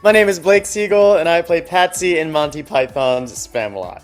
My name is Blake Segal, and I play Patsy in Monty Python's Spamalot.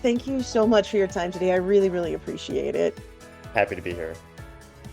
Thank you so much for your time today. I really, really appreciate it. Happy to be here.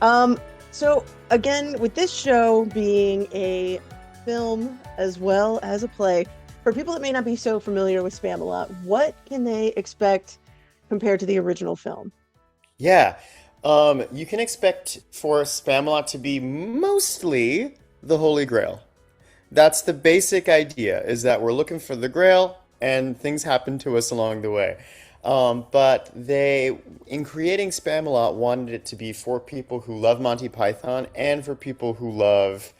Um, so again, with this show being a film as well as a play, for people that may not be so familiar with Spamalot, what can they expect compared to the original film? Yeah, you can expect for Spamalot to be mostly the Holy Grail. That's the basic idea, is that we're looking for the Grail and things happen to us along the way. But they, in creating Spamalot, wanted it to be for people who love Monty Python and for people who love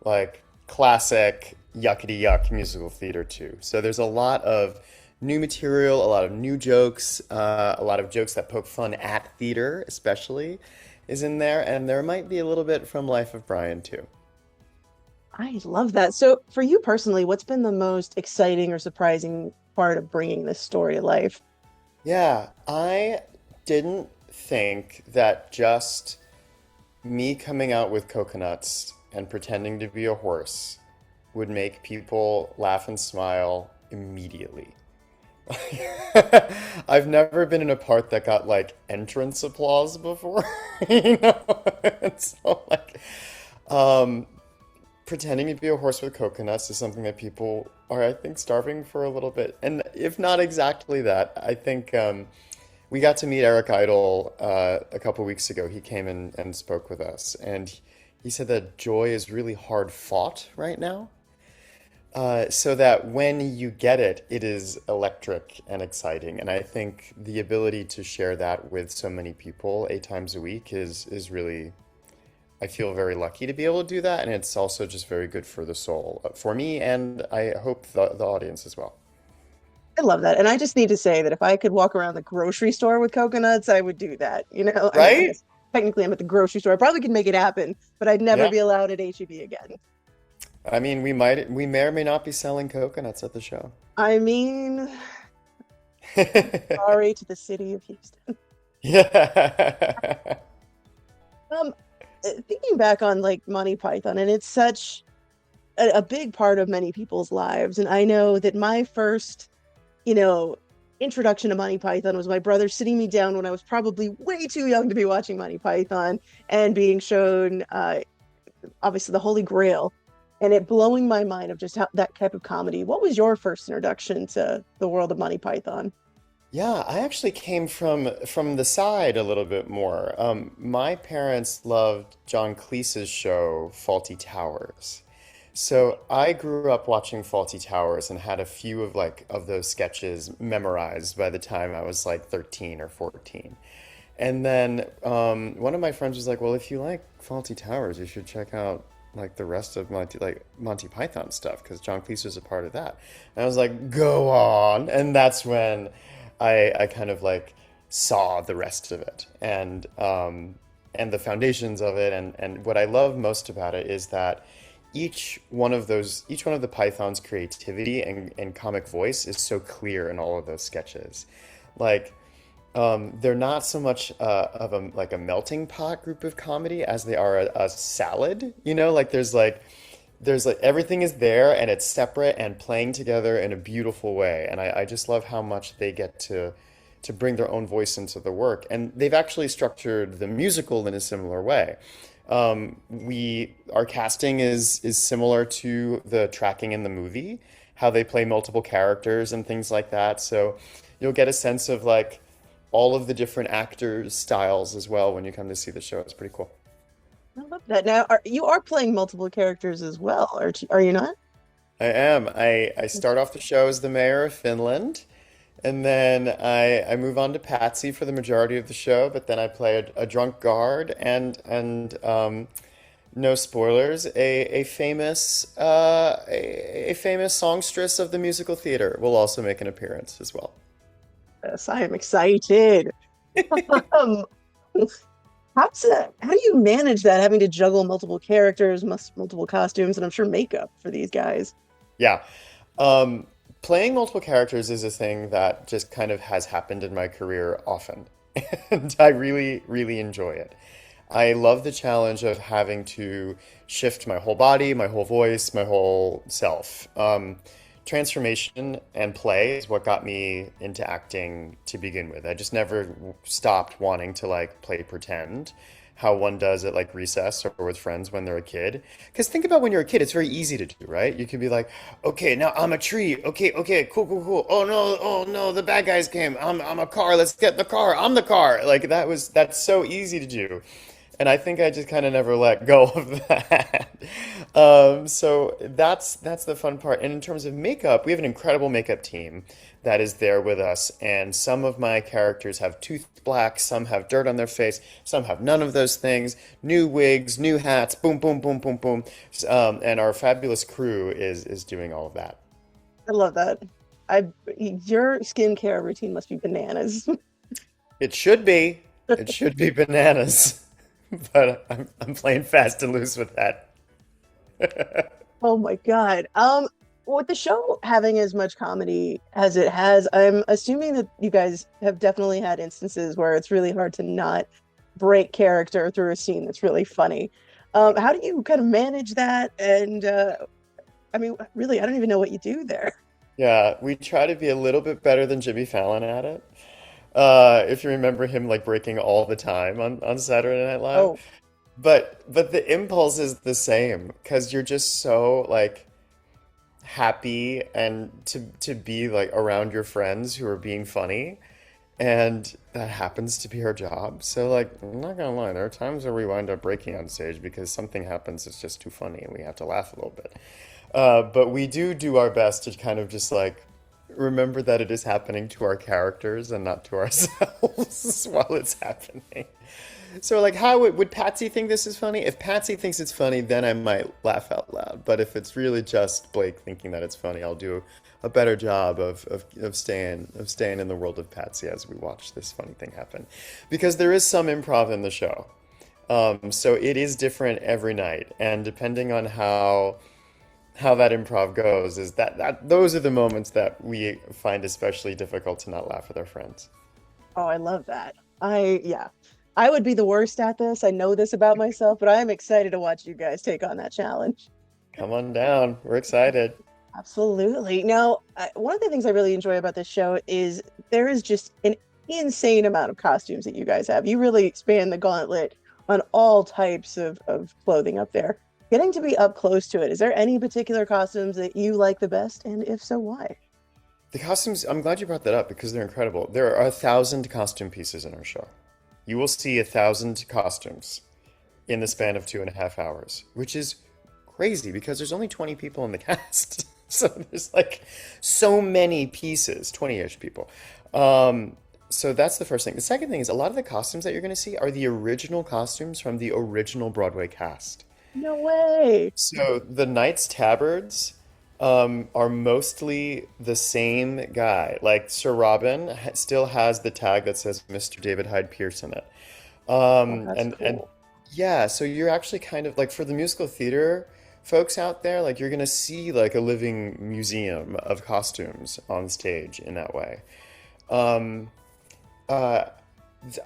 like classic yuckity yuck musical theater too. So there's a lot of new material, a lot of new jokes, a lot of jokes that poke fun at theater, especially, is in there, and there might be a little bit from Life of Brian too. I love that. So for you personally, what's been the most exciting or surprising part of bringing this story to life? Yeah, I didn't think that just me coming out with coconuts and pretending to be a horse would make people laugh and smile immediately. I've never been in a part that got like entrance applause before, you know? And so like um pretending to be a horse with coconuts is something that people are, I think, starving for a little bit. And if not exactly that, I think we got to meet Eric Idle a couple weeks ago. He came in and spoke with us, and he said that joy is really hard fought right now. So that when you get it, it is electric and exciting. And I think the ability to share that with so many people 8 times a week is really, I feel very lucky to be able to do that. And it's also just very good for the soul, for me, and I hope the audience as well. I love that. And I just need to say that if I could walk around the grocery store with coconuts, I would do that. I mean, I Right? guess technically I'm at the grocery store. I probably could make it happen, but I'd never Yeah. be allowed at HEB again. I mean, we may or may not be selling coconuts at the show. I mean, sorry to the city of Houston. Yeah. Um, Thinking back on like Monty Python, and it's such a big part of many people's lives. And I know that my first, you know, introduction to Monty Python was my brother sitting me down when I was probably way too young to be watching Monty Python and being shown, obviously, the Holy Grail, and it blowing my mind of just how that type of comedy. What was your first introduction to the world of Monty Python? Yeah, I actually came from the side a little bit more. My parents loved John Cleese's show, Faulty Towers. So I grew up watching Faulty Towers and had a few of like of those sketches memorized by the time I was like 13 or 14. And then one of my friends was like, "Well, if you like Faulty Towers, you should check out like the rest of Monty Python stuff because John Cleese was a part of that." And I was like, "Go on!" And that's when I kind of like saw the rest of it and the foundations of it. And what I love most about it is that each one of the Python's creativity and comic voice is so clear in all of those sketches. Like they're not so much of a like a melting pot group of comedy as they are a salad. You know, like there's like everything is there and it's separate and playing together in a beautiful way. And I just love how much they get to bring their own voice into the work. And they've actually structured the musical in a similar way. We our casting is similar to the tracking in the movie, how they play multiple characters and things like that. So you'll get a sense of like all of the different actors' styles as well when you come to see the show. It's pretty cool. I love that. Now, you are playing multiple characters as well, are you not? I am. I start off the show as the mayor of Finland, and then I move on to Patsy for the majority of the show, but then I play a drunk guard and no spoilers, a famous songstress of the musical theater will also make an appearance as well. Yes, I am excited. Um, how do you manage that, having to juggle multiple characters, multiple costumes, and I'm sure makeup for these guys? Yeah. Um, Playing multiple characters is a thing that just kind of has happened in my career often, and I really, really enjoy it. I love the challenge of having to shift my whole body, my whole voice, my whole self. Transformation and play is what got me into acting to begin with. I just never stopped wanting to like play pretend, how one does at like recess or with friends when they're a kid. Because think about when you're a kid, it's very easy to do, right? You can be like, okay, now I'm a tree. Okay, okay, cool, cool, cool. Oh no, the bad guys came. I'm a car. Let's get in the car. I'm the car. Like that's so easy to do. And I think I just kind of never let go of that. So that's the fun part. And in terms of makeup, we have an incredible makeup team that is there with us. And some of my characters have tooth black, some have dirt on their face, some have none of those things. New wigs, new hats, boom, boom, boom, boom, boom. And our fabulous crew is doing all of that. I love that. I Your skincare routine must be bananas. It should be. It should be bananas. But I'm playing fast and loose with that. Oh my God. With the show having as much comedy as it has, I'm assuming that you guys have definitely had instances where it's really hard to not break character through a scene that's really funny. How do you kind of manage that? And I mean, really, I don't even know what you do there. Yeah, we try to be a little bit better than Jimmy Fallon at it. If you remember him like breaking all the time on Saturday Night Live. Oh, But the impulse is the same because you're just so like happy and to be like around your friends who are being funny, and that happens to be our job. So like I'm not gonna lie, there are times where we wind up breaking on stage because something happens that's just too funny and we have to laugh a little bit. But we do our best to kind of just like remember that it is happening to our characters and not to ourselves while it's happening. So, like, how would Patsy think this is funny? If Patsy thinks it's funny, then I might laugh out loud. But if it's really just Blake thinking that it's funny, I'll do a better job of staying in the world of Patsy as we watch this funny thing happen, because there is some improv in the show. So it is different every night, and depending on how that improv goes, is that those are the moments that we find especially difficult to not laugh with our friends. oh, I love that. Yeah, I would be the worst at this. I know this about myself, but I'm excited to watch you guys take on that challenge. Come on down, we're excited. Absolutely. Now, one of the things I really enjoy about this show is there is just an insane amount of costumes that you guys have. You really span the gauntlet on all types of clothing up there. Getting to be up close to it, is there any particular costumes that you like the best? And if so, why? The costumes, I'm glad you brought that up because they're incredible. There are 1,000 costume pieces in our show. You will see 1,000 costumes in the span of 2.5 hours, which is crazy because there's only 20 people in the cast. So there's like so many pieces, 20-ish people. So that's the first thing. The second thing is a lot of the costumes that you're going to see are the original costumes from the original Broadway cast. No way. So the Knights Tabards are mostly the same guy. Like Sir Robin still has the tag that says Mr. David Hyde Pierce in it. Oh, that's And cool. yeah, so you're actually kind of like for the musical theater folks out there, like you're gonna see like a living museum of costumes on stage in that way. Um, uh,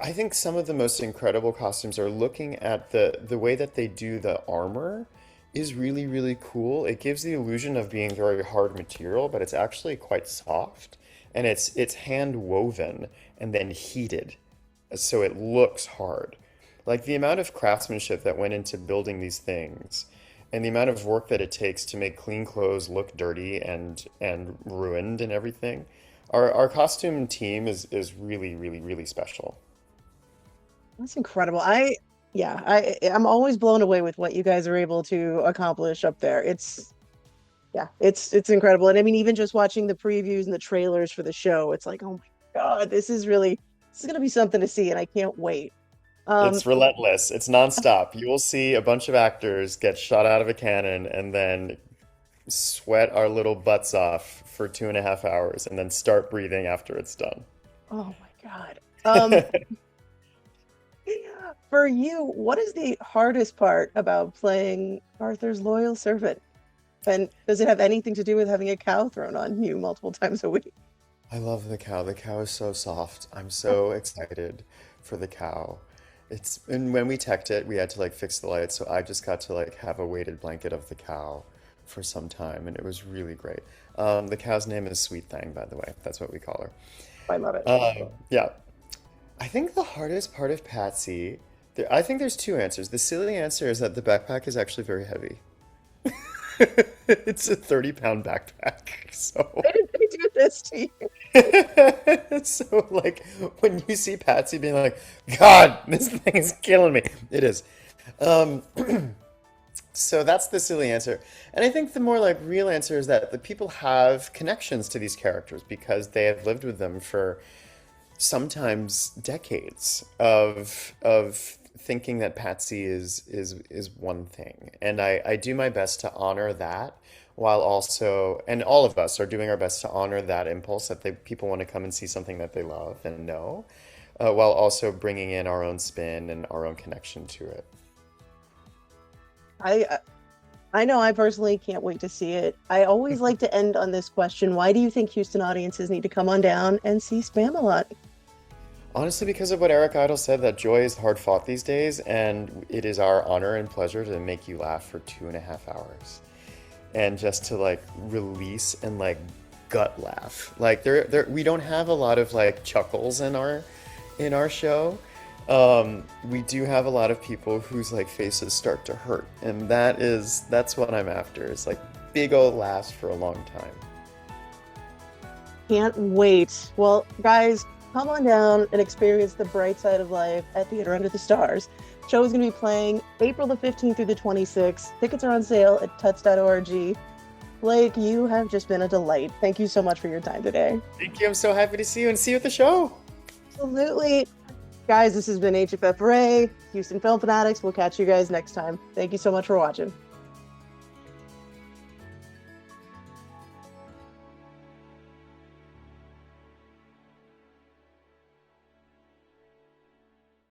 I think some of the most incredible costumes are looking at the way that they do the armor is really, really cool. It gives the illusion of being very hard material, but it's actually quite soft, and it's hand woven and then heated, so it looks hard. Like the amount of craftsmanship that went into building these things and the amount of work that it takes to make clean clothes look dirty and ruined and everything. Our costume team is really, really, really special. That's incredible. Yeah, I'm always blown away with what you guys are able to accomplish up there. Yeah, it's incredible. And I mean, even just watching the previews and the trailers for the show, it's like, oh my God, this is gonna be something to see, and I can't wait. Um, It's relentless. It's nonstop. You will see a bunch of actors get shot out of a cannon and then sweat our little butts off for 2.5 hours and then start breathing after it's done. oh my God. For you, what is the hardest part about playing Arthur's loyal servant? And does it have anything to do with having a cow thrown on you multiple times a week? I love the cow. The cow is so soft. I'm so excited for the cow. And when we teched it, we had to like fix the lights, so I just got to like have a weighted blanket of the cow for some time, and it was really great. The cow's name is Sweet Thang, by the way. That's what we call her. I love it. Yeah. I think the hardest part of Patsy, I think there's two answers. The silly answer is that the backpack is actually very heavy. It's a 30-pound backpack. So, Why did they do this to you? so like when you see Patsy being like, God, this thing is killing me. It is. Um, so that's the silly answer. And I think the more like real answer is that the people have connections to these characters because they have lived with them for sometimes decades of thinking that Patsy is one thing. And I do my best to honor that while also, and all of us are doing our best to honor that impulse that people want to come and see something that they love and know, while also bringing in our own spin and our own connection to it. I I know I personally can't wait to see it. I always like to end on this question. Why do you think Houston audiences need to come on down and see Spamalot? Honestly, because of what Eric Idle said, that joy is hard fought these days, and it is our honor and pleasure to make you laugh for 2.5 hours. And just to like release and like gut laugh. Like we don't have a lot of like chuckles in our show. We do have a lot of people whose like faces start to hurt, and that's what I'm after. Is like big old laughs for a long time. Can't wait. Well, guys, come on down and experience the bright side of life at Theater Under the Stars. Show is going to be playing April the 15th through the 26th. Tickets are on sale at tuts.org. Blake, you have just been a delight. Thank you so much for your time today. Thank you. I'm so happy to see you and see you at the show. Absolutely. Guys, this has been HFF Ray, Houston Film Fanatics. We'll catch you guys next time. Thank you so much for watching.